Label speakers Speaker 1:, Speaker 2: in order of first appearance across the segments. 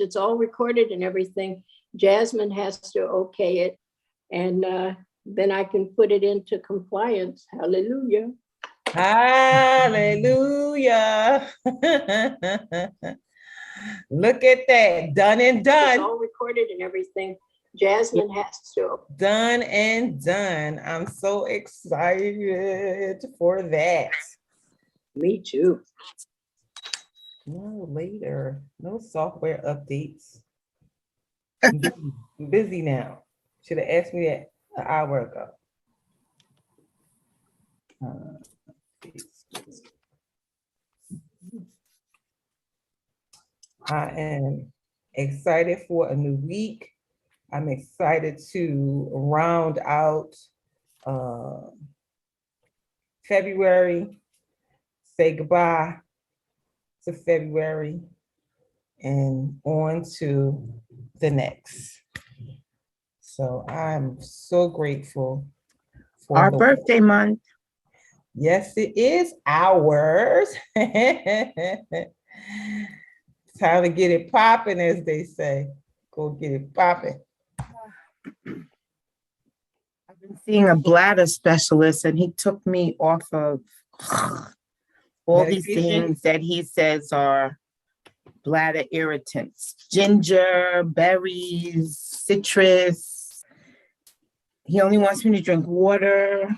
Speaker 1: released. It's all recorded and everything. Jasmine has to okay it, and then I can put it into compliance. Hallelujah.
Speaker 2: Hallelujah. Look at that. Done and done.
Speaker 1: It's all recorded and everything. Jasmine has to.
Speaker 2: Done and done. I'm so excited for that.
Speaker 1: Me too.
Speaker 2: No, later. No software updates. I'm busy now. Should have asked me that an hour ago. I am excited for a new week. I'm excited to round out February, say goodbye to February, and on to the next. So I'm so grateful for
Speaker 3: our birthday month.
Speaker 2: Yes, it is ours. Time to get it popping, as they say. Go get it popping.
Speaker 3: I've been seeing a bladder specialist, and he took me off of all these things that he says are bladder irritants: ginger, berries, citrus. He only wants me to drink water.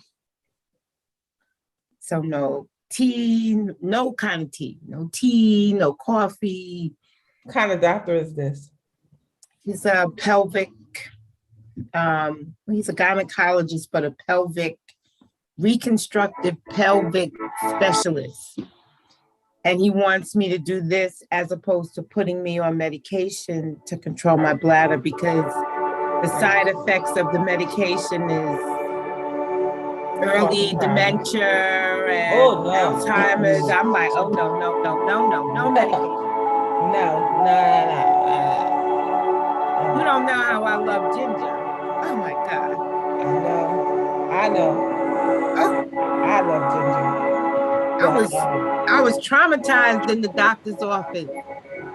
Speaker 3: So no tea, no kind of tea, no tea, no coffee.
Speaker 2: What kind of doctor is this?
Speaker 3: He's a pelvic, he's a gynecologist, but a pelvic, reconstructive pelvic specialist. And he wants me to do this as opposed to putting me on medication to control my bladder, because the side effects of the medication is early dementia and Alzheimer's. I'm like, oh, no medication.
Speaker 2: No.
Speaker 3: You don't know how I love ginger. Oh my God.
Speaker 2: I know.
Speaker 3: Oh.
Speaker 2: I love ginger.
Speaker 3: I was traumatized in the doctor's office.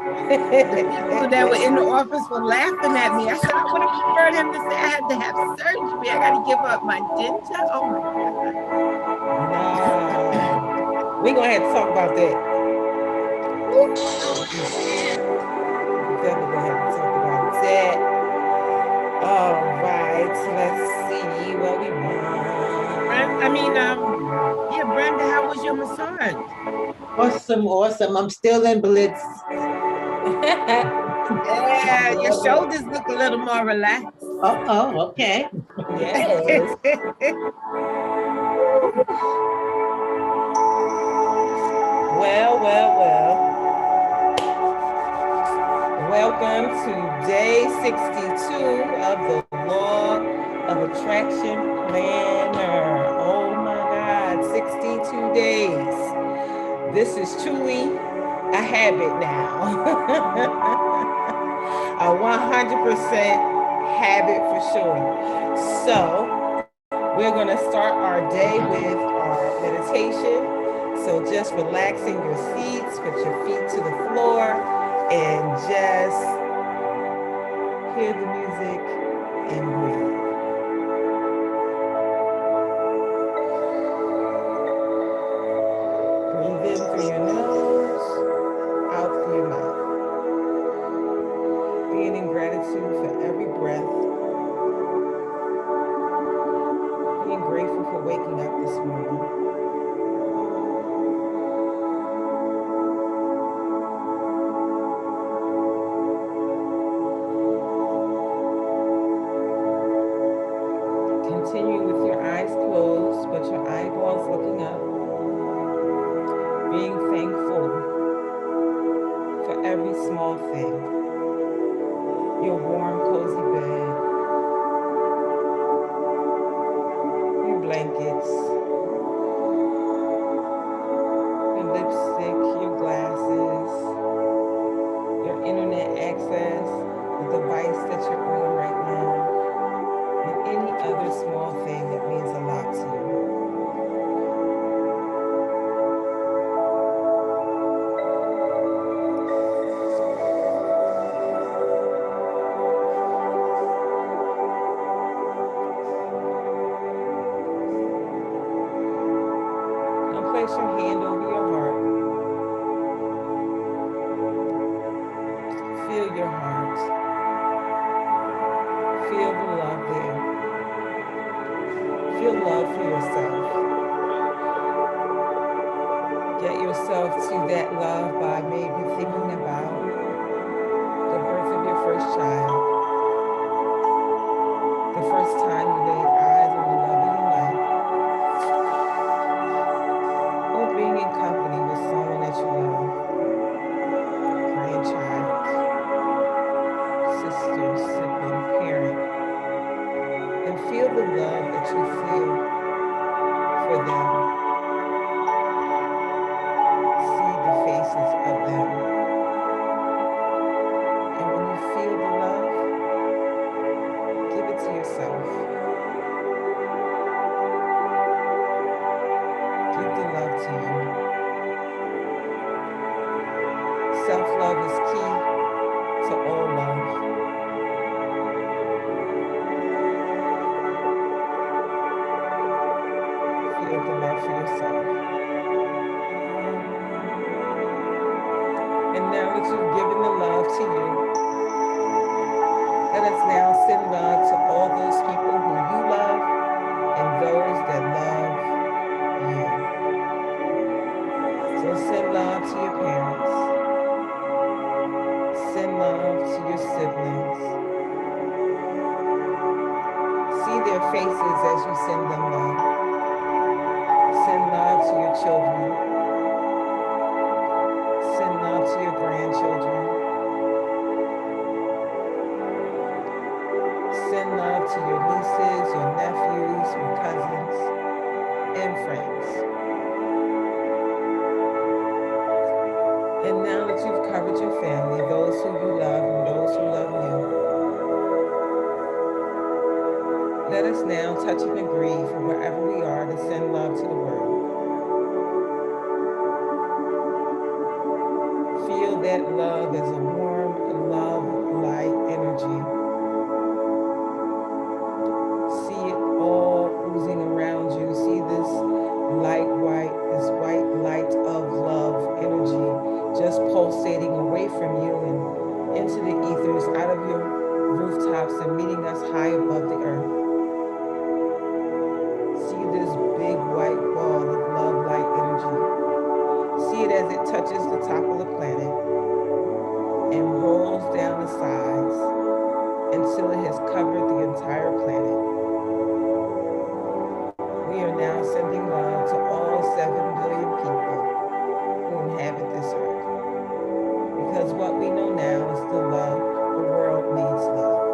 Speaker 3: The people that were in the office were laughing at me. I said, I would have preferred him to say I had to have surgery. I got to give up my ginger. Oh my God.
Speaker 2: No. We're going to have to talk about that. Definitely going to have to talk about that. All right. Let's see what we want.
Speaker 3: Brenda, how was your massage?
Speaker 4: Awesome. I'm still in Blitz.
Speaker 3: Yeah, your shoulders look a little more relaxed.
Speaker 4: Oh, okay.
Speaker 2: Yes. Well. Welcome to day 62 of the Law of Attraction Planner. Oh my God, 62 days. This is truly a habit now. A 100% habit for sure. So we're going to start our day with our meditation. So just relax in your seats, put your feet to the floor, and just hear the music and breathe. Breathe in through your nose, out through your mouth. Being in gratitude for every breath. Being grateful for waking up this morning. Continue with your eyes closed, but your eyeballs looking up. Being thankful for every small thing. Your warm, cozy bed. Your blankets. Your lipstick, your glasses. Your internet access, the device that you're on right now. And any other small thing that means a lot to you. your heart. Feel the love there. Feel love for yourself. Get yourself to that love by maybe thinking about the birth of your first child, the first time you laid eyes on the love of your life, or being in company with someone that you love, grandchild, sister, sibling, parent, and feel the love that you feel for them. See the faces of them. And when you feel the love, give it to yourself. Give the love to you. Self-love is key to all love. Feel the love for yourself. And now that you've given the love to you, let us now send love to all those people who you love and those that love you. So send love to your parents. Send love to your siblings. See their faces as you send them love. Send love to your children. Send love to your grandchildren. Send love to your nieces, your nephews, your cousins, and friends. And now that you've covered your family, those who you love and those who love you, let us now touch and agree from wherever we are to send love to the world. Feel that love as a warm, love-like energy. See it all oozing around you. See this white light of love energy just pulsating away from you and into the ethers, out of your rooftops and meeting us high above the earth. See this big white ball of love light energy. See it as it touches the top of the planet and rolls down the sides until it has covered the entire planet. We are now sending love to all 7 billion people who inhabit this earth. Because what we know now is the love. The world needs love.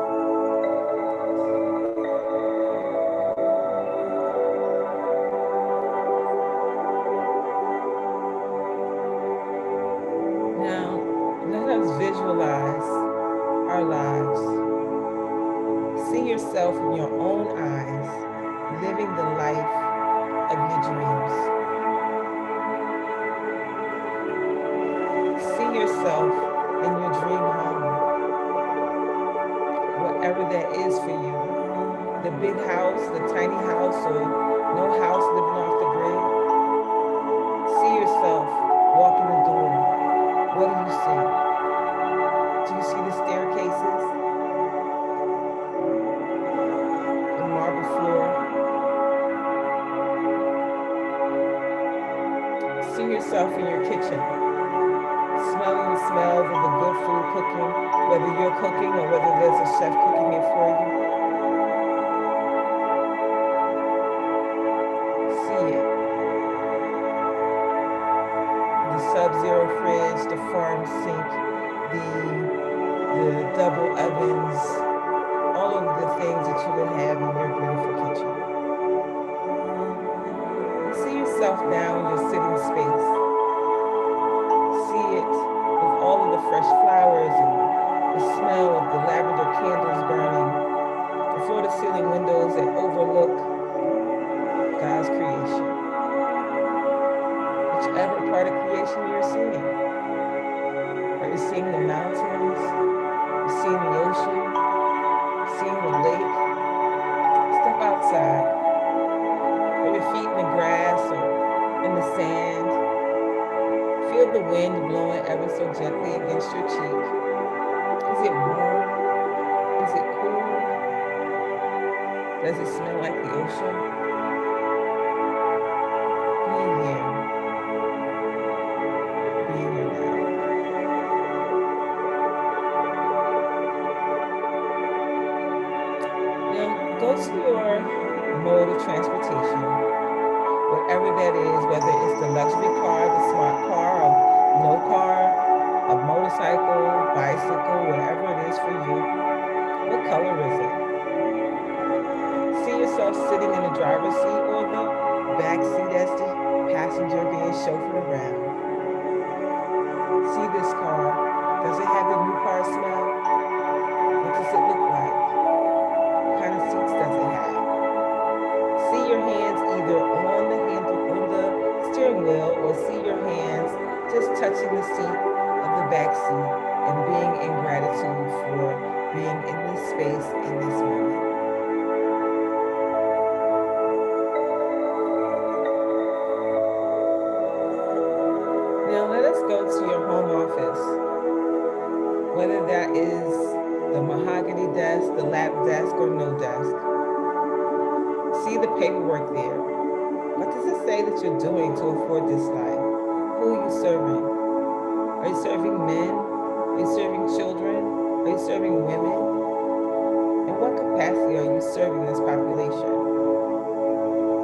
Speaker 2: Now, let us visualize our lives. See yourself in your own eyes, living the life of your dreams. See yourself in your dream home, whatever that is for you. The big house, the tiny house, or no house living off the grid. See yourself walking the door. What do you see? Do you see the staircases? The marble floor? See yourself in your kitchen, smelling the smells of the good food cooking, whether you're cooking or whether there's a chef cooking it for you. See it. The Sub-Zero fridge, the farm sink, the double ovens, all of the things that you would have in your beautiful kitchen. See yourself now in your sitting space. See it with all of the fresh flowers and the smell of the lavender candles burning, the floor-to-ceiling windows that overlook God's creation. Whichever part of creation you're seeing. Are you seeing the mountains? Are you seeing the ocean? Seeing the lake? Step outside. Are your feet in the grass or in the sand? Feel the wind blowing ever so gently against your cheek. Is it warm? Is it cool? Does it smell like the ocean? Be here. Be here now. Now, go to your mode of transportation, whatever that is, whether it's the luxury car, the smart car, or no car, a motorcycle, bicycle, whatever it is for you. What color is it? See yourself sitting in the driver's seat or the back seat as the passenger being chauffeured around. See this car. Does it have the new car smell? What does it look like? What kind of seats does it have? See your hands either on the handle, on the steering wheel, or see your hands just touching the seat of the back seat and being in gratitude for being in this space in this moment. Now let us go to your home office, whether that is the mahogany desk, the lap desk, or no desk. See the paperwork there. What does it say that you're doing to afford this life? Who are you serving? Are you serving men? Are you serving children? Are you serving women? In what capacity are you serving this population?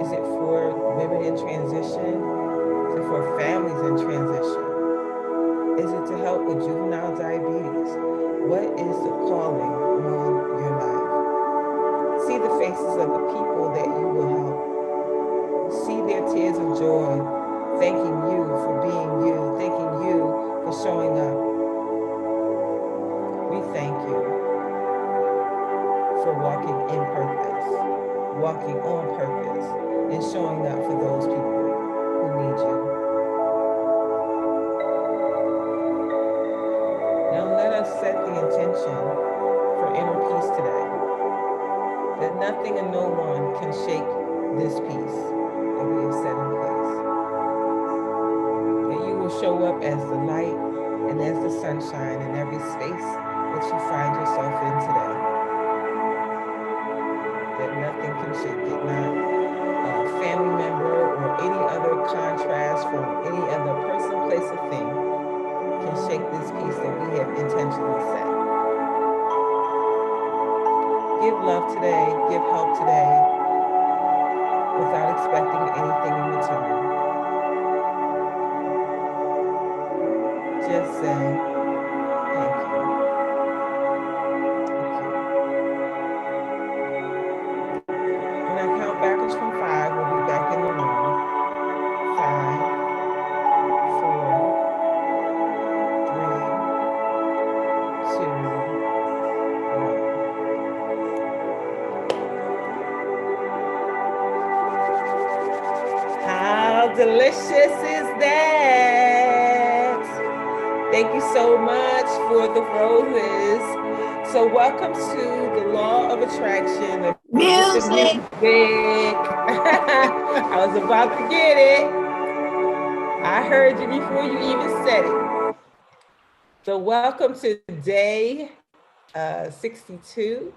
Speaker 2: Is it for women in transition? Is it for families in transition? Is it to help with juvenile diabetes? What is the calling on your life? See the faces of the people that you will help. See their tears of joy, thanking you for being you, thanking you for showing up. We thank you for walking in purpose, walking on purpose, and showing up for those people who need you. Now let us set the intention for inner peace today, that nothing and no one can shake this peace that we have set in place. That you will show up as the light and as the sunshine in every space that you find yourself in today. That nothing can shake it, not a family member or any other contrast from any other person, place, or thing can shake this peace that we have intentionally set. Give love today, give help today, without expecting anything in return. Just say, thank you. Thank you. When I count backwards from 5, we'll be back in the room. 5, 4, 3, 2, 1. How delicious is that? Thank you so much for the roses. So welcome to the law of attraction.
Speaker 1: Music.
Speaker 2: I was about to get it. I heard you before you even said it. So welcome to day 62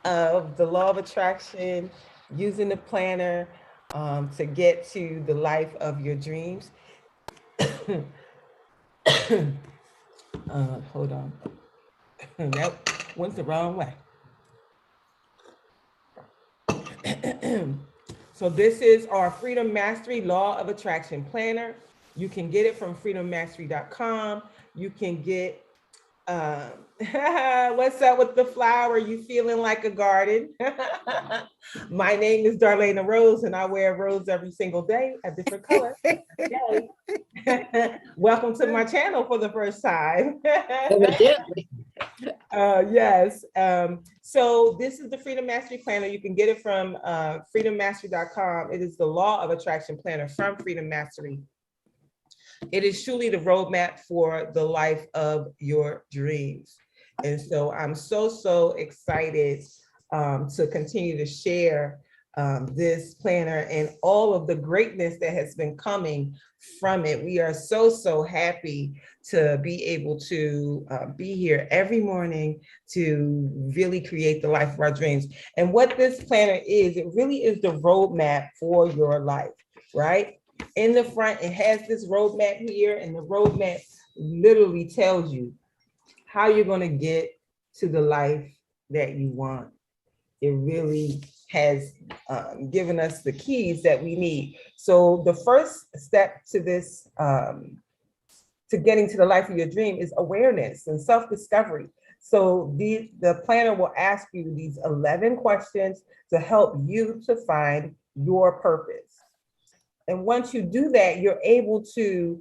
Speaker 2: of the law of attraction, using the planner to get to the life of your dreams. Hold on. That went the wrong way. So this is our Freedom Mastery Law of Attraction Planner. You can get it from freedommastery.com. You can get, what's up with the flower? You feeling like a garden? My name is Darlaina Rose, and I wear a rose every single day, a different color. Yay. Welcome to my channel for the first time.
Speaker 1: Evidently.
Speaker 2: Yes. So this is the Freedom Mastery Planner. You can get it from freedommastery.com. It is the Law of Attraction Planner from Freedom Mastery. It is truly the roadmap for the life of your dreams. And so I'm so excited to continue to share this planner and all of the greatness that has been coming from it. We are so happy to be able to be here every morning to really create the life of our dreams. And what this planner is, it really is the roadmap for your life, right? In the front, it has this roadmap here, and the roadmap literally tells you how you're going to get to the life that you want. It really has given us the keys that we need. So the first step to this, to getting to the life of your dream, is awareness and self-discovery. So the planner will ask you these 11 questions to help you to find your purpose. And once you do that, you're able to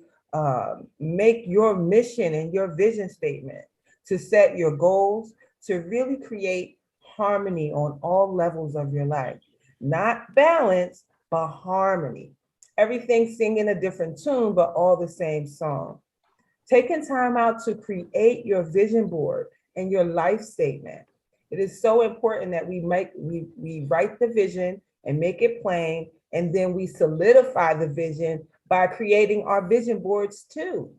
Speaker 2: make your mission and your vision statement, to set your goals, to really create harmony on all levels of your life. Not balance, but harmony. Everything singing a different tune, but all the same song. Taking time out to create your vision board and your life statement. It is so important that we write the vision and make it plain, and then we solidify the vision by creating our vision boards too.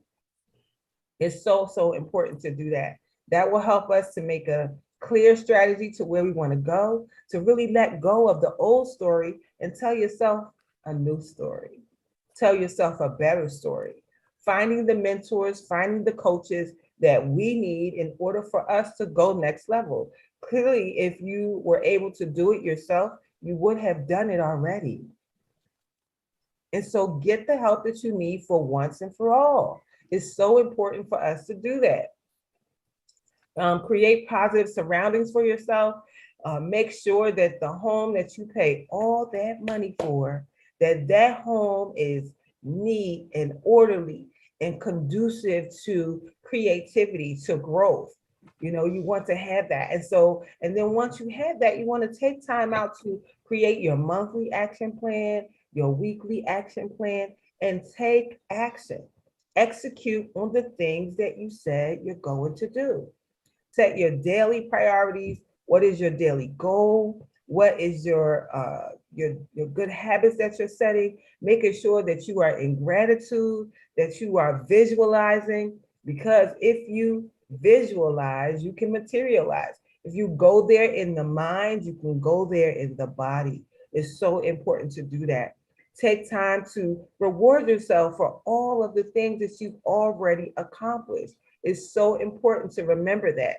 Speaker 2: It's so important to do that. That will help us to make a clear strategy to where we want to go, to really let go of the old story and tell yourself a new story. Tell yourself a better story. Finding the mentors, finding the coaches that we need in order for us to go next level. Clearly, if you were able to do it yourself, you would have done it already. And so get the help that you need for once and for all. It's so important for us to do that. Create positive surroundings for yourself. Make sure that the home that you pay all that money for, that home is neat and orderly and conducive to creativity, to growth. You know, you want to have that. And then once you have that, you want to take time out to create your monthly action plan, your weekly action plan, and take action. Execute on the things that you said you're going to do. Set your daily priorities. What is your daily goal? What is your good habits that you're setting? Making sure that you are in gratitude, that you are visualizing, because if you visualize, you can materialize. If you go there in the mind, you can go there in the body. It's so important to do that. Take time to reward yourself for all of the things that you've already accomplished. It's so important to remember that.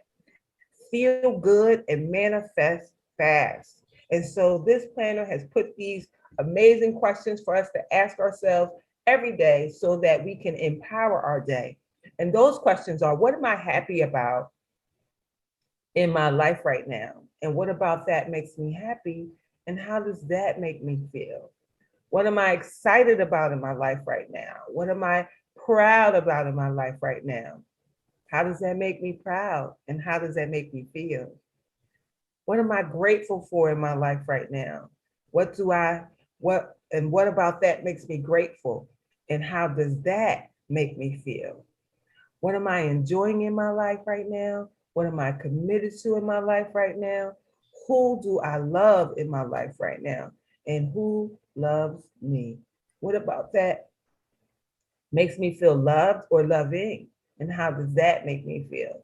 Speaker 2: Feel good and manifest fast. And so this planner has put these amazing questions for us to ask ourselves every day so that we can empower our day. And those questions are, what am I happy about in my life right now? And what about that makes me happy? And how does that make me feel? What am I excited about in my life right now? What am I proud about in my life right now? How does that make me proud? And how does that make me feel? What am I grateful for in my life right now? What about that makes me grateful? And how does that make me feel? What am I enjoying in my life right now? What am I committed to in my life right now? Who do I love in my life right now? And who loves me? What about that makes me feel loved or loving? And how does that make me feel?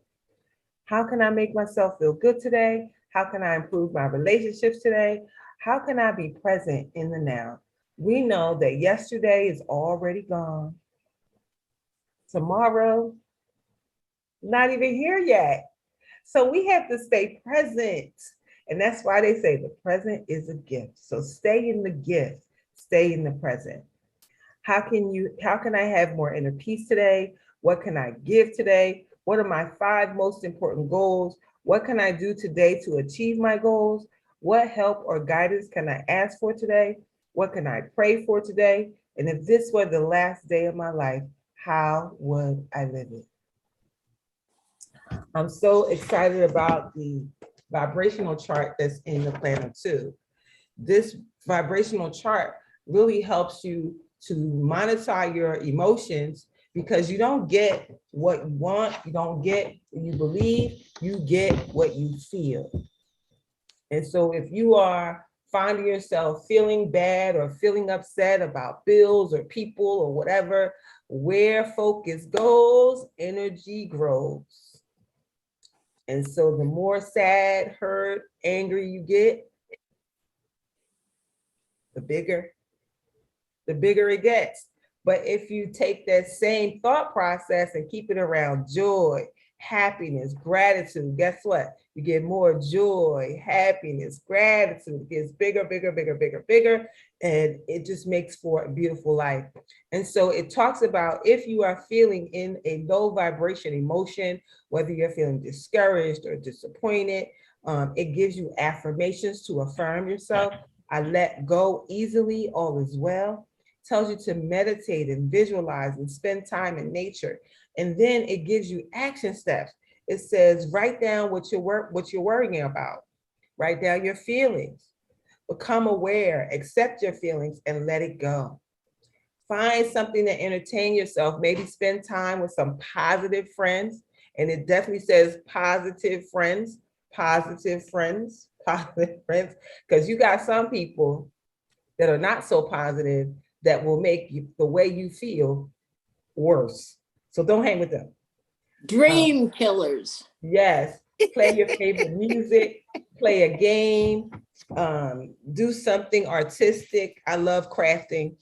Speaker 2: How can I make myself feel good today? How can I improve my relationships today? How can I be present in the now? We know that yesterday is already gone. Tomorrow, not even here yet. So we have to stay present. And that's why they say the present is a gift. So stay in the gift, stay in the present. How can I have more inner peace today? What can I give today? What are my 5 most important goals? What can I do today to achieve my goals? What help or guidance can I ask for today? What can I pray for today? And if this were the last day of my life, how would I live it? I'm so excited about the vibrational chart that's in the planner too. This vibrational chart really helps you to monitor your emotions, because you don't get what you want, you don't get what you believe, you get what you feel. And so if you are finding yourself feeling bad or feeling upset about bills or people or whatever, where focus goes, energy grows. And so the more sad, hurt, angry you get, the bigger it gets. But if you take that same thought process and keep it around joy, happiness, gratitude, guess what? You get more joy, happiness, gratitude. It gets bigger, bigger, bigger, bigger, bigger. And it just makes for a beautiful life. And so it talks about if you are feeling in a low vibration emotion, whether you're feeling discouraged or disappointed, it gives you affirmations to affirm yourself. I let go easily, all is well. Tells you to meditate and visualize and spend time in nature. And then it gives you action steps. It says, write down what you're worrying about. Write down your feelings. Become aware, accept your feelings, and let it go. Find something to entertain yourself. Maybe spend time with some positive friends. And it definitely says positive friends, positive friends, positive friends. Because you got some people that are not so positive that will make you, the way you feel, worse. So don't hang with them.
Speaker 1: Dream killers.
Speaker 2: Yes, play your favorite music, play a game, do something artistic. I love crafting.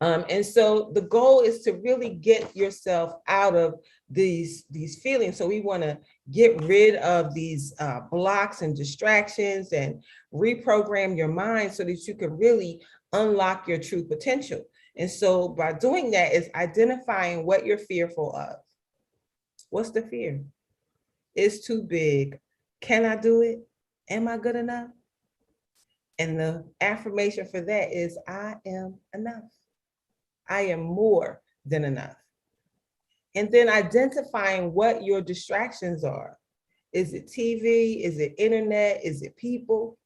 Speaker 2: And so the goal is to really get yourself out of these feelings. So we want to get rid of these blocks and distractions and reprogram your mind so that you can really unlock your true potential. And so by doing that is identifying what you're fearful of. What's the fear? It's too big. Can I do it? Am I good enough? And the affirmation for that is I am enough. I am more than enough. And then identifying what your distractions are. Is it TV? Is it internet? Is it people?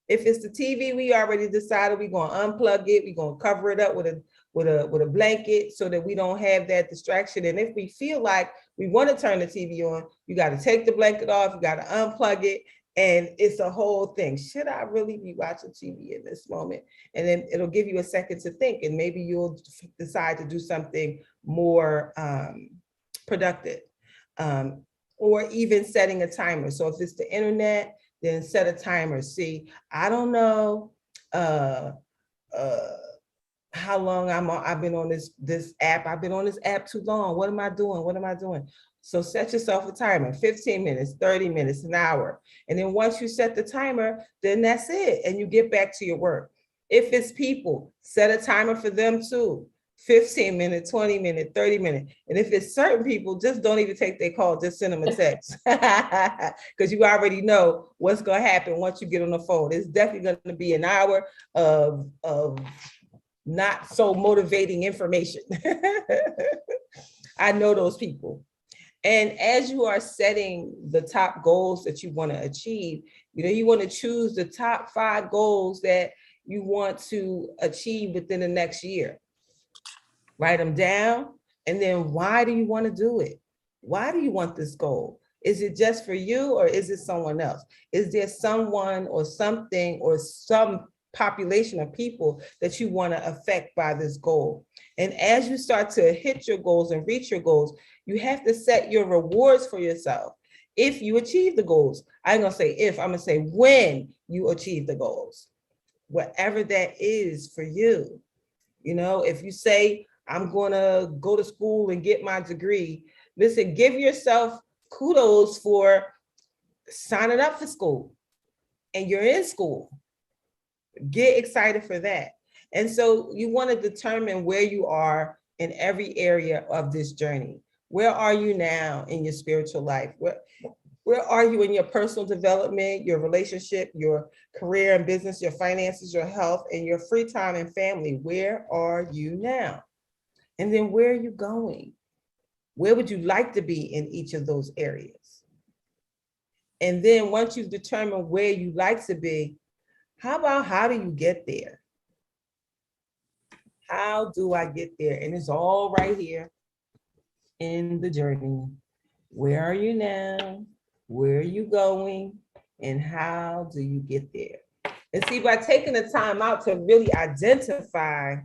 Speaker 2: If it's the TV, we already decided we're going to unplug it. We're going to cover it up with a blanket so that we don't have that distraction. And if we feel like we want to turn the TV on, you got to take the blanket off. You got to unplug it. And it's a whole thing. Should I really be watching TV in this moment? And then it'll give you a second to think, and maybe you'll decide to do something more productive, or even setting a timer. So if it's the internet, then set a timer. See, I don't know how long I've been on this app. I've been on this app too long. What am I doing? What am I doing? So set yourself a timer, 15 minutes, 30 minutes, an hour. And then once you set the timer, then that's it. And you get back to your work. If it's people, set a timer for them too. 15 minutes, 20 minutes, 30 minutes. And if it's certain people, just don't even take their call, just send them a text. Because you already know what's going to happen once you get on the phone. It's definitely going to be an hour of not so motivating information. I know those people. And as you are setting the top goals that you want to achieve, you want to choose the top 5 goals that you want to achieve within the next year. Write them down. And then why do you want to do it? Why do you want this goal? Is it just for you, or is it someone else? Is there someone or something or some population of people that you want to affect by this goal? And as you start to hit your goals and reach your goals, you have to set your rewards for yourself if you achieve the goals. I ain't gonna say if, I'm gonna say when you achieve the goals, whatever that is for you. If you say, I'm gonna go to school and get my degree, listen, give yourself kudos for signing up for school, and you're in school. Get excited for that. And so you want to determine where you are in every area of this journey. Where are you now in your spiritual life? Where are you in your personal development, your relationship, your career and business, your finances, your health, and your free time and family? Where are you now? And then where are you going? Where would you like to be in each of those areas? And then once you've determined where you like to be, how do you get there? How do I get there? And it's all right here in the journey. Where are you now? Where are you going? And how do you get there? And see, by taking the time out to really identify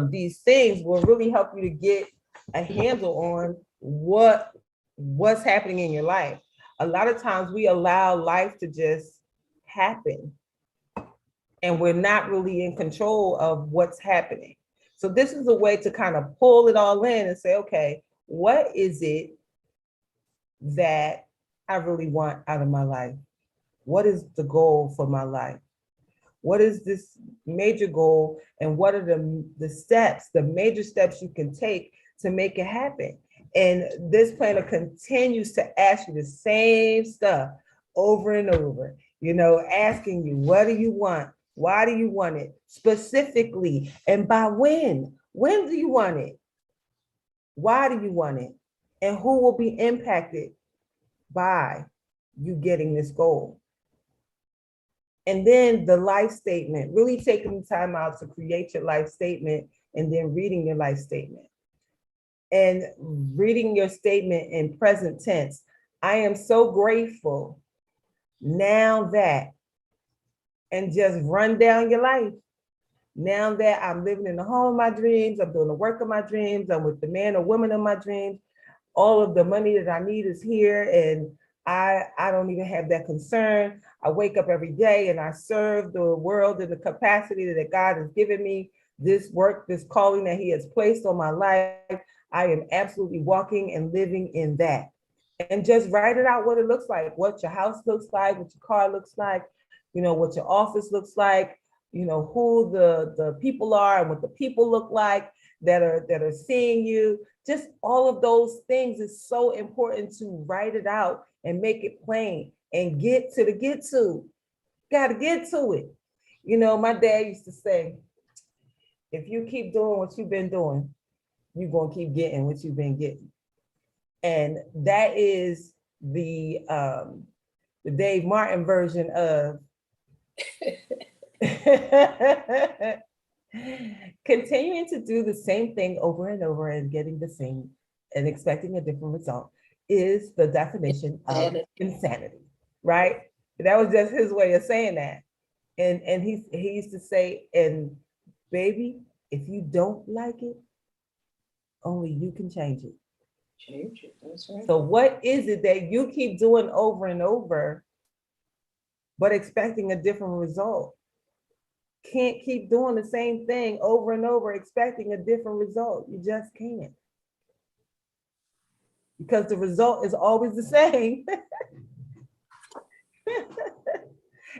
Speaker 2: these things will really help you to get a handle on what's happening in your life. A lot of times we allow life to just happen and we're not really in control of what's happening. So this is a way to kind of pull it all in and say, okay, what is it that I really want out of my life? What is the goal for my life? What is this major goal? And what are the steps, the major steps you can take to make it happen? And this planner continues to ask you the same stuff over and over, asking you, what do you want? Why do you want it? Specifically, and by when? When do you want it? Why do you want it? And who will be impacted by you getting this goal? And then the life statement, really taking the time out to create your life statement and then reading your life statement. And reading your statement in present tense. I am so grateful now that, and just run down your life. Now that I'm living in the home of my dreams, I'm doing the work of my dreams, I'm with the man or woman of my dreams, all of the money that I need is here, and I don't even have that concern. I wake up every day and I serve the world in the capacity that God has given me, this work, this calling that He has placed on my life. I am absolutely walking and living in that. And just write it out what it looks like, what your house looks like, what your car looks like, what your office looks like, who the people are and what the people look like that are seeing you. Just all of those things is so important to write it out and make it plain and get to. Got to get to it. My dad used to say, if you keep doing what you've been doing, you're going to keep getting what you've been getting. And that is the Dave Martin version of continuing to do the same thing over and over and getting the same and expecting a different result is the definition of insanity, right? That was just his way of saying that. And he used to say, and baby, if you don't like it, only you can change it.
Speaker 1: Change it, that's right.
Speaker 2: So what is it that you keep doing over and over, but expecting a different result? Can't keep doing the same thing over and over, expecting a different result. You just can't. Because the result is always the same.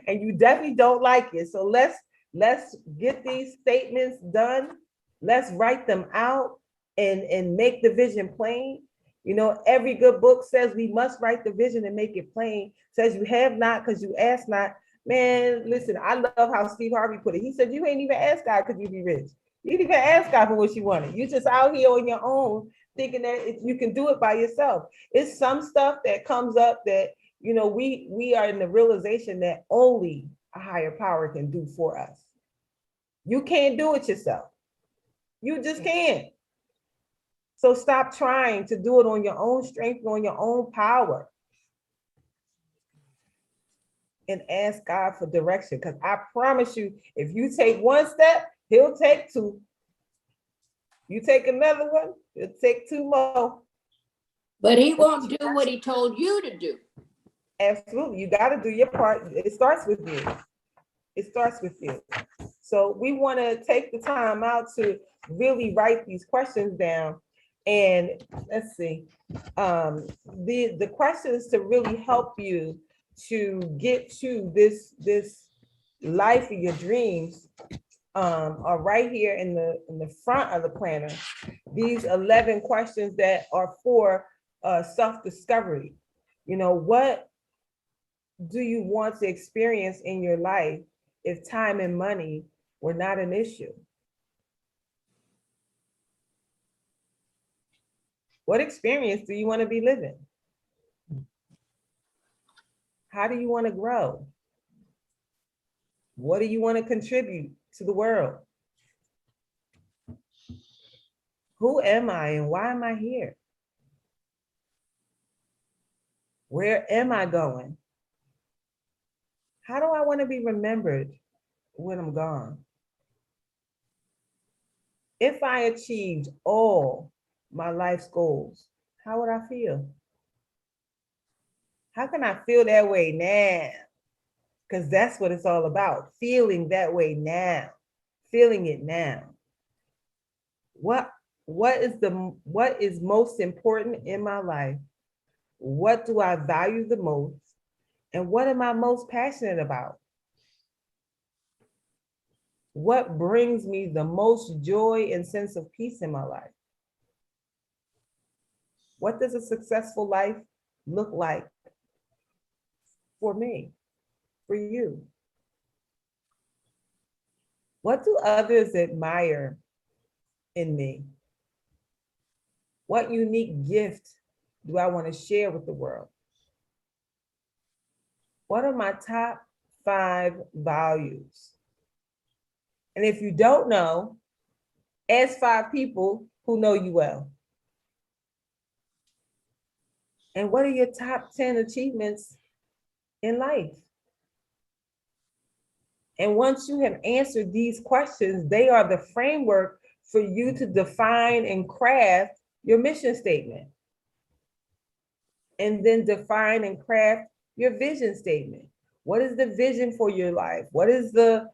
Speaker 2: And you definitely don't like it. So let's get these statements done. Let's write them out and make the vision plain. Every good book says we must write the vision and make it plain. Says you have not because you ask not. Man, listen, I love how Steve Harvey put it. He said, you ain't even ask God, could you be rich? You didn't even ask God for what you wanted. You just out here on your own thinking that you can do it by yourself. It's some stuff that comes up that, we are in the realization that only a higher power can do for us. You can't do it yourself. You just can't. So stop trying to do it on your own strength, on your own power. And ask God for direction. Because I promise you, if you take one step, He'll take two. You take another one, He'll take two more.
Speaker 1: But He won't do what He told you to do.
Speaker 2: Absolutely. You got to do your part. It starts with you. It starts with you. So we want to take the time out to really write these questions down. And let's see, the questions to really help you to get to this life of your dreams are right here in the front of the planner. These 11 questions that are for self-discovery. What do you want to experience in your life if time and money were not an issue? What experience do you want to be living? How do you want to grow? What do you want to contribute to the world? Who am I and why am I here? Where am I going? How do I want to be remembered when I'm gone? If I achieved all my life's goals, how would I feel? How can I feel that way now? Because that's what it's all about, feeling that way now, feeling it now. What is most important in my life? What do I value the most? And what am I most passionate about? What brings me the most joy and sense of peace in my life? What does a successful life look like for me, for you? What do others admire in me? What unique gift do I want to share with the world? What are my top 5 values? And if you don't know, ask 5 people who know you well. And what are your top 10 achievements in life? And once you have answered these questions, they are the framework for you to define and craft your mission statement. And then define and craft your vision statement. What is the vision for your life? What is the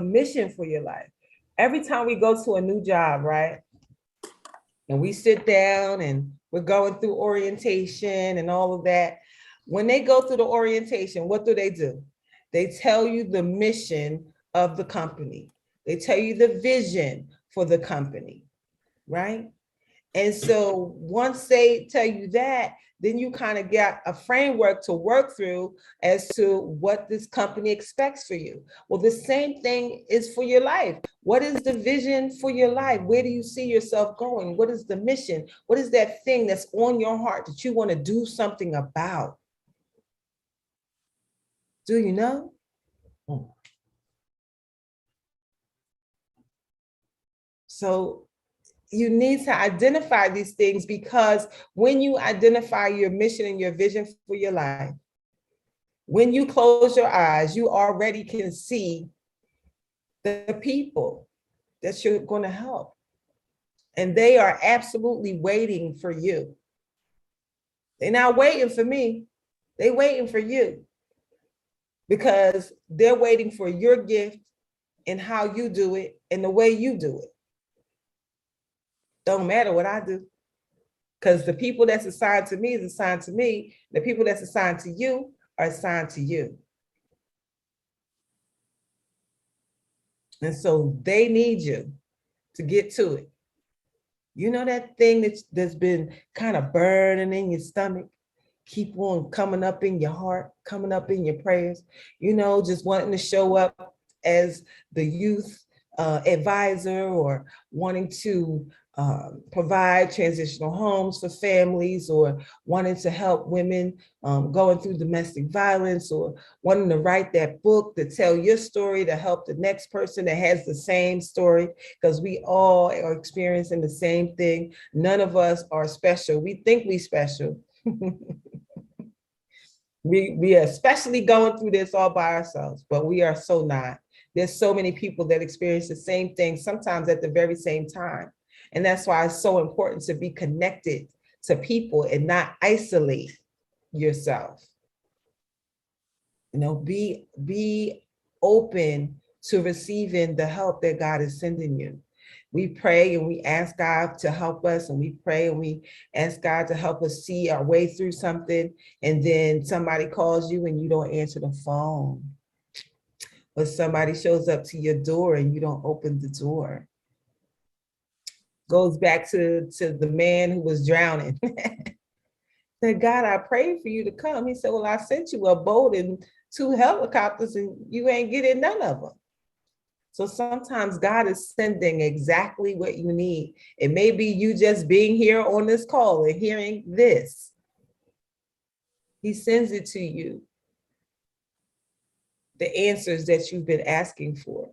Speaker 2: mission for your life? Every time we go to a new job, right? And we sit down and we're going through orientation and all of that. When they go through the orientation, what do? They tell you the mission of the company. They tell you the vision for the company, right? And so once they tell you that, then you kind of get a framework to work through as to what this company expects for you. Well, the same thing is for your life. What is the vision for your life? Where do you see yourself going? What is the mission? What is that thing that's on your heart that you want to do something about? Do you know? So you need to identify these things, because when you identify your mission and your vision for your life, when you close your eyes, you already can see the people that you're going to help. And they are absolutely waiting for you. They're not waiting for me. They're waiting for you, because they're waiting for your gift and how you do it and the way you do it. Don't matter what I do, because the people that's assigned to me is assigned to me. The people that's assigned to you are assigned to you. And so they need you to get to it. You know that thing that's been kind of burning in your stomach, keep on coming up in your heart, coming up in your prayers, you know, just wanting to show up as the youth advisor, or wanting to provide transitional homes for families, or wanting to help women going through domestic violence, or wanting to write that book to tell your story to help the next person that has the same story, because we all are experiencing the same thing. None of us are special. We think we special. We are especially going through this all by ourselves, but we are so not. There's so many people that experience the same thing, sometimes at the very same time. And that's why it's so important to be connected to people and not isolate yourself. You know, be open to receiving the help that God is sending you. We pray and we ask God to help us, and we pray and we ask God to help us see our way through something. And then somebody calls you and you don't answer the phone. Or somebody shows up to your door and you don't open the door. Goes back to the man who was drowning. Said, God, I prayed for you to come. He said, well, I sent you a boat and 2 helicopters and you ain't getting none of them. So sometimes God is sending exactly what you need. It may be you just being here on this call and hearing this. He sends it to you, the answers that you've been asking for.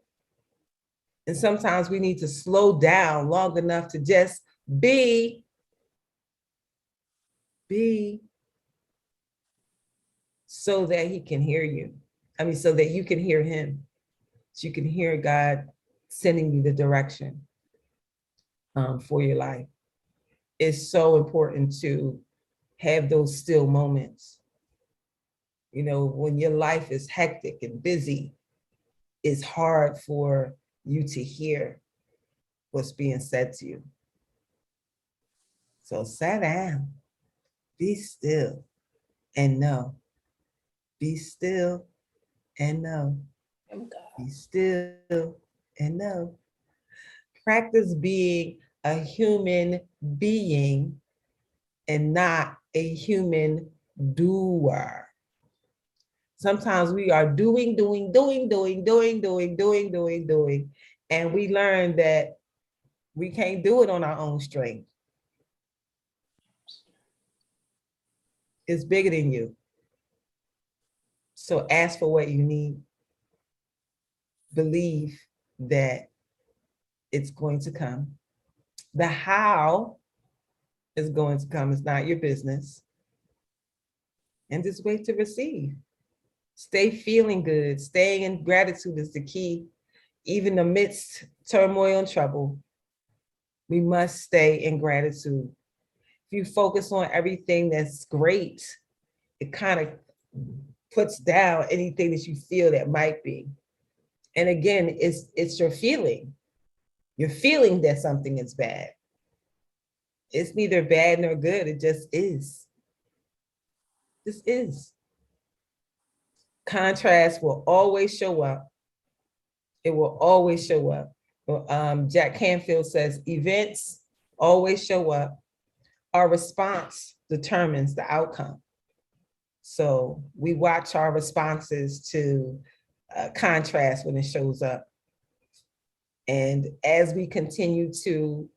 Speaker 2: And sometimes we need to slow down long enough to just be. so that he can hear you. I mean, so that you can hear him. So you can hear God sending you the direction for your life. It's so important to have those still moments. You know, when your life is hectic and busy, it's hard for you to hear what's being said to you. So sit down, be still, and know. Be still and know. Be still and know. Practice being a human being and not a human doer. Sometimes we are doing, and we learn that we can't do it on our own strength. It's bigger than you. So ask for what you need. Believe that it's going to come. The how is going to come. It's not your business. And just wait to receive. Stay feeling good. Staying in gratitude is the key. Even amidst turmoil and trouble, we must stay in gratitude. If you focus on everything that's great, it kind of puts down anything that you feel that might be. And again, it's your feeling. You're feeling that something is bad. It's neither bad nor good. It just is. This is. Contrast will always show up. It will always show up. Jack Canfield says, events always show up. Our response determines the outcome. So we watch our responses to contrast when it shows up. And as we continue to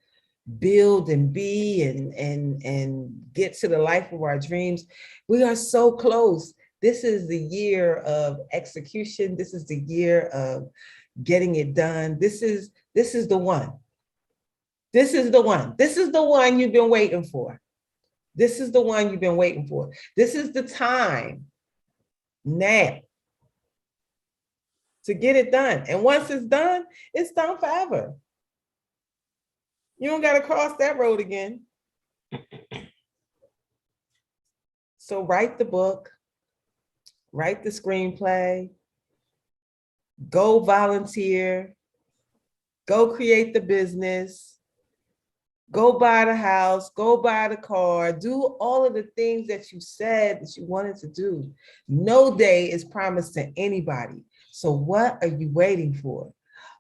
Speaker 2: build and be and get to the life of our dreams, we are so close. This is the year of execution. This is the year of getting it done. This is the one. This is the one. This is the one you've been waiting for. This is the one you've been waiting for. This is the time now to get it done. And once it's done forever. You don't got to cross that road again. So write the book, write the screenplay, go volunteer, go create the business, go buy the house, go buy the car, do all of the things that you said that you wanted to do. No day is promised to anybody. So what are you waiting for?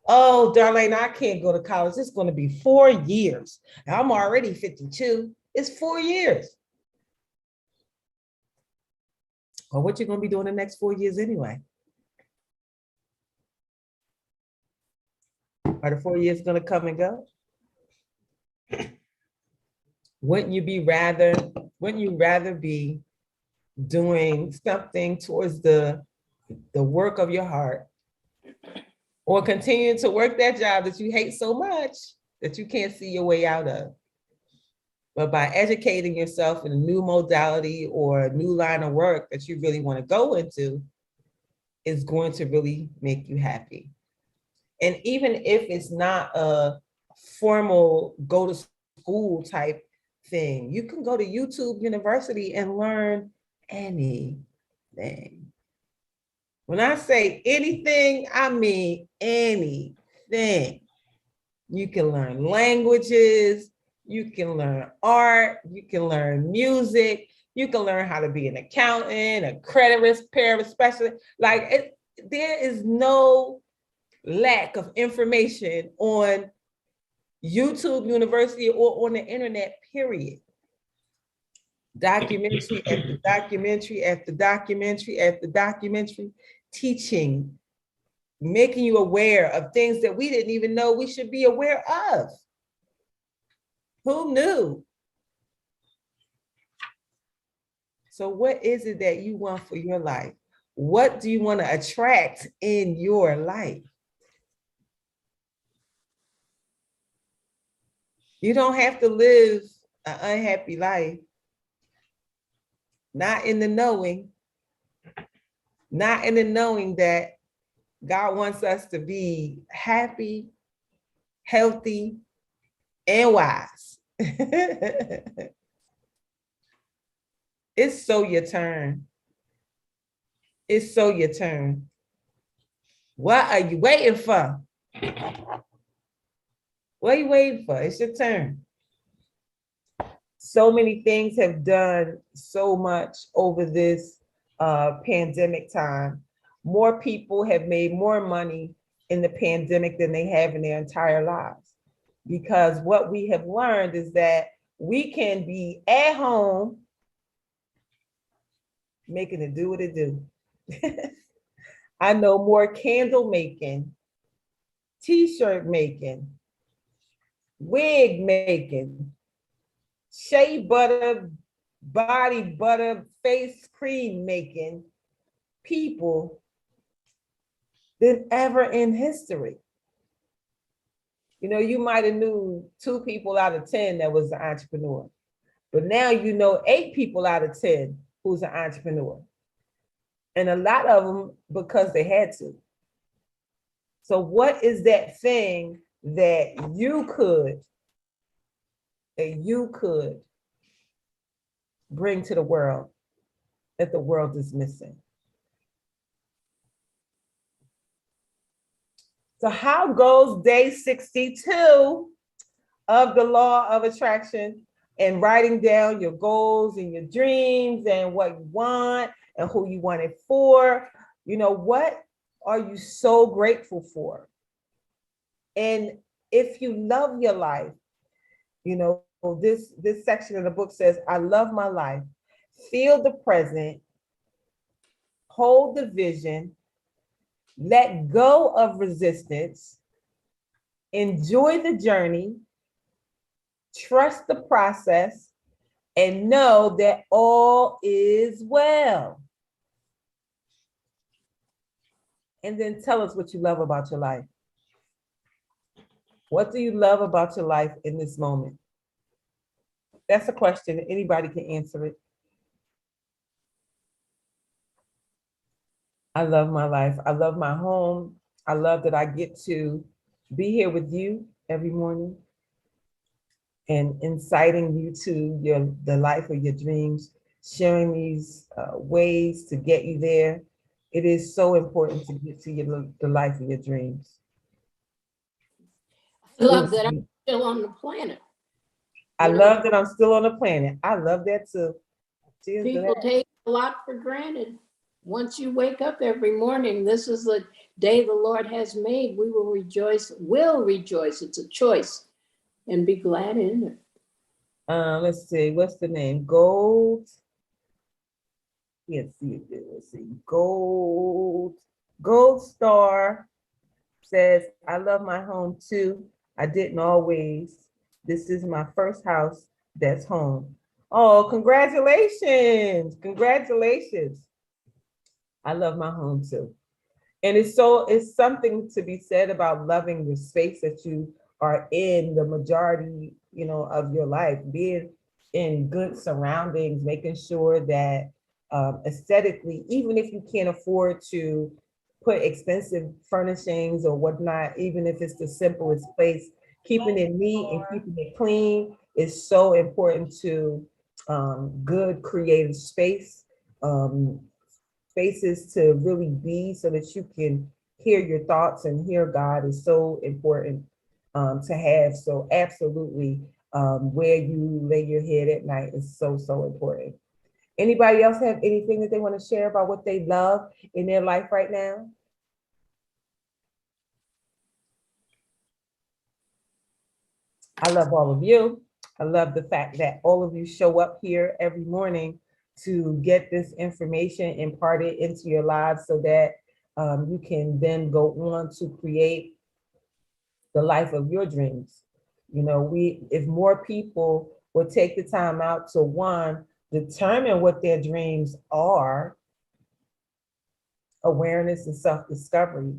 Speaker 2: Oh, Darlaina, I can't go to college. It's going to be 4 years. I'm already 52. It's 4 years. Well, what you going to be doing the next 4 years anyway? Are the 4 years going to come and go? Wouldn't you rather be doing something towards the work of your heart, or continuing to work that job that you hate so much that you can't see your way out of? But by educating yourself in a new modality or a new line of work that you really want to go into, is going to really make you happy. And even if it's not a formal go to school type thing, you can go to YouTube University and learn anything. When I say anything, I mean anything. You can learn languages, you can learn art, you can learn music, you can learn how to be an accountant, a credit risk repair specialist. Like there is no lack of information on YouTube University or on the internet, period. Documentary after documentary after documentary after documentary, teaching, making you aware of things that we didn't even know we should be aware of. Who knew? So what is it that you want for your life? What do you want to attract in your life? You don't have to live an unhappy life. Not in the knowing. not in the knowing that God wants us to be happy, healthy, and wise. It's so your turn. It's so your turn. What are you waiting for? What are you waiting for? It's your turn. So many things have done so much over this pandemic time. More people have made more money in the pandemic than they have in their entire lives. Because what we have learned is that we can be at home making it do what it do. I know more candle making, t-shirt making, wig making, shea butter, body butter, face cream making people than ever in history. You know, you might have knew 2 people out of 10 that was an entrepreneur, but now you know 8 people out of 10 who's an entrepreneur. And a lot of them because they had to. So what is that thing that you could bring to the world that the world is missing? So how goes day 62 of the law of attraction and writing down your goals and your dreams and what you want and who you want it for? You know, what are you so grateful for? And if you love your life, you know, this section of the book says, I love my life. Feel the present, hold the vision, let go of resistance, enjoy the journey, trust the process, and know that all is well. And then tell us what you love about your life. What do you love about your life in this moment? That's a question. Anybody can answer it. I love my life. I love my home. I love that I get to be here with you every morning and inciting you to the life of your dreams, sharing these ways to get you there. It is so important to get to the life of your dreams.
Speaker 1: I love that I'm still on the planet.
Speaker 2: I love that I'm still on the planet. I love that too. Cheers to
Speaker 1: People
Speaker 2: that.
Speaker 1: take a lot for granted. Once you wake up every morning, this is the day the Lord has made. We will rejoice, It's a choice, and be glad in it.
Speaker 2: Let's see, what's the name? Gold. Let's see. Gold Star says, I love my home too. I didn't always. This is my first house that's home. Oh, congratulations. Congratulations. I love my home too. And it's something to be said about loving the space that you are in the majority, you know, of your life, being in good surroundings, making sure that aesthetically, even if you can't afford to put expensive furnishings or whatnot, even if it's the simplest place, keeping it neat and keeping it clean is so important to good creative space. Spaces to really be so that you can hear your thoughts and hear God is so important to have. So absolutely, where you lay your head at night is so, so important. Anybody else have anything that they want to share about what they love in their life right now? I love all of you. I love the fact that all of you show up here every morning to get this information imparted into your lives so that you can then go on to create the life of your dreams. You know, if more people would take the time out to, one, determine what their dreams are, awareness and self-discovery,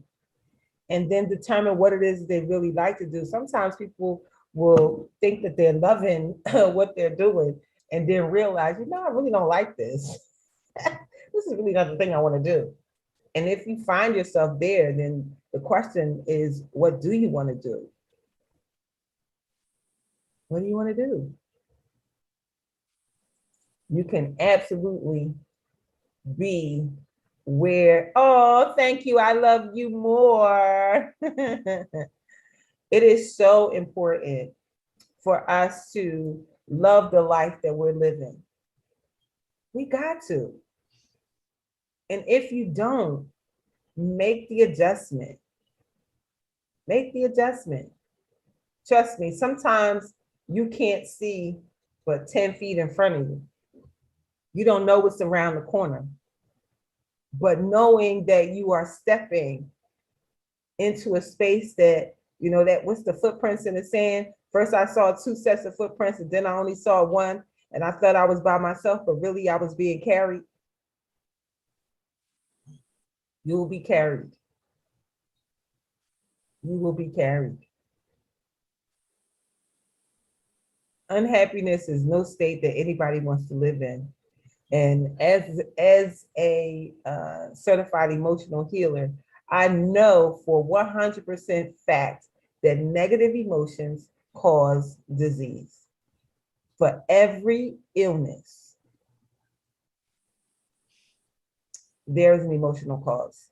Speaker 2: and then determine what it is they really like to do. Sometimes people will think that they're loving what they're doing and then realize, you know, I really don't like this. This is really not the thing I want to do. And if you find yourself there, then the question is, what do you want to do? What do you want to do? You can absolutely be where, oh, thank you, I love you more. It is so important for us to love the life that we're living. We got to. And if you don't, make the adjustment. Make the adjustment. Trust me, sometimes you can't see but 10 feet in front of you. You don't know what's around the corner. But knowing that you are stepping into a space that, that what's the footprints in the sand? First, I saw 2 sets of footprints, and then I only saw one, and I thought I was by myself, but really I was being carried. You will be carried. You will be carried. Unhappiness is no state that anybody wants to live in. And as a certified emotional healer, I know for 100% fact that negative emotions cause disease. For every illness, there's an emotional cause.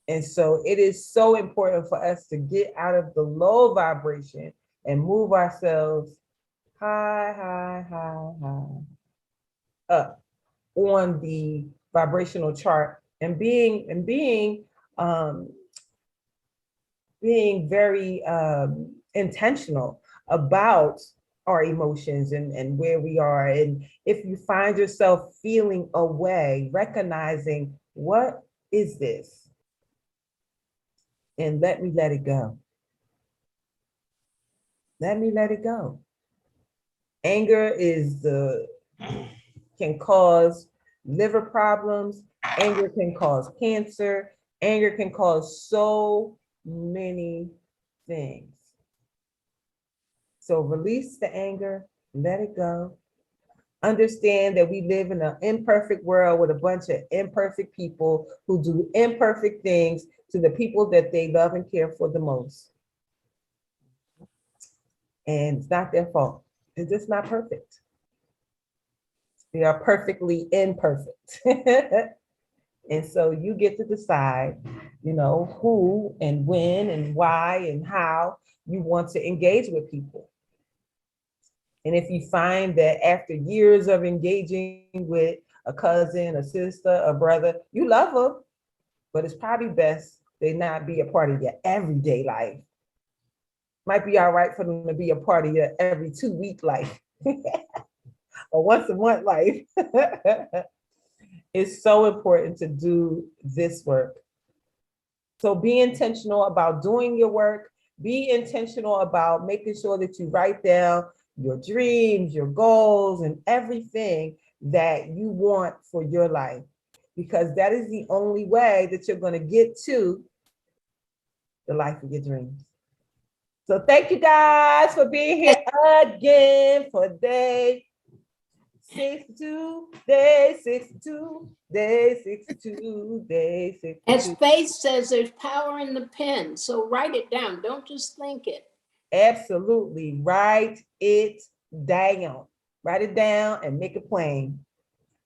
Speaker 2: And so it is so important for us to get out of the low vibration and move ourselves high, high, high, high, up on the vibrational chart, and being very intentional about our emotions and where we are. And if you find yourself feeling a way, recognizing, what is this? And let me let it go. Let me let it go. Anger can cause liver problems. Anger can cause cancer. Anger can cause so many things. So release the anger, let it go. Understand that we live in an imperfect world with a bunch of imperfect people who do imperfect things to the people that they love and care for the most. And it's not their fault. They're just not perfect. They are perfectly imperfect. And so you get to decide, who and when and why and how you want to engage with people. And if you find that after years of engaging with a cousin, a sister, a brother, you love them, but it's probably best they not be a part of your everyday life. Might be all right for them to be a part of your every 2-week life or once a month life. It's so important to do this work. So be intentional about doing your work. Be intentional about making sure that you write down your dreams, your goals, and everything that you want for your life, because that is the only way that you're going to get to the life of your dreams. So thank you guys for being here again for day 62, day 62, day 62, day 62.
Speaker 1: As Faith says, there's power in the pen. So write it down. Don't just think it.
Speaker 2: Absolutely. Write it down. Write it down and make it plain.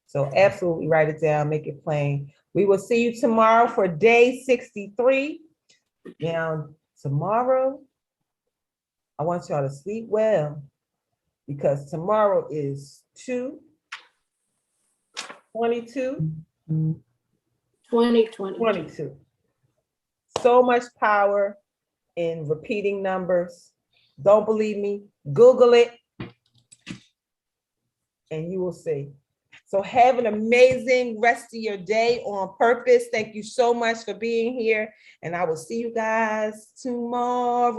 Speaker 2: So absolutely write it down, make it plain. We will see you tomorrow for day 63. Now, tomorrow, I want y'all to sleep well, because tomorrow is 22.
Speaker 1: 2022.
Speaker 2: So much power in repeating numbers. Don't believe me? Google it and you will see. So have an amazing rest of your day on purpose. Thank you so much for being here, and I will see you guys tomorrow.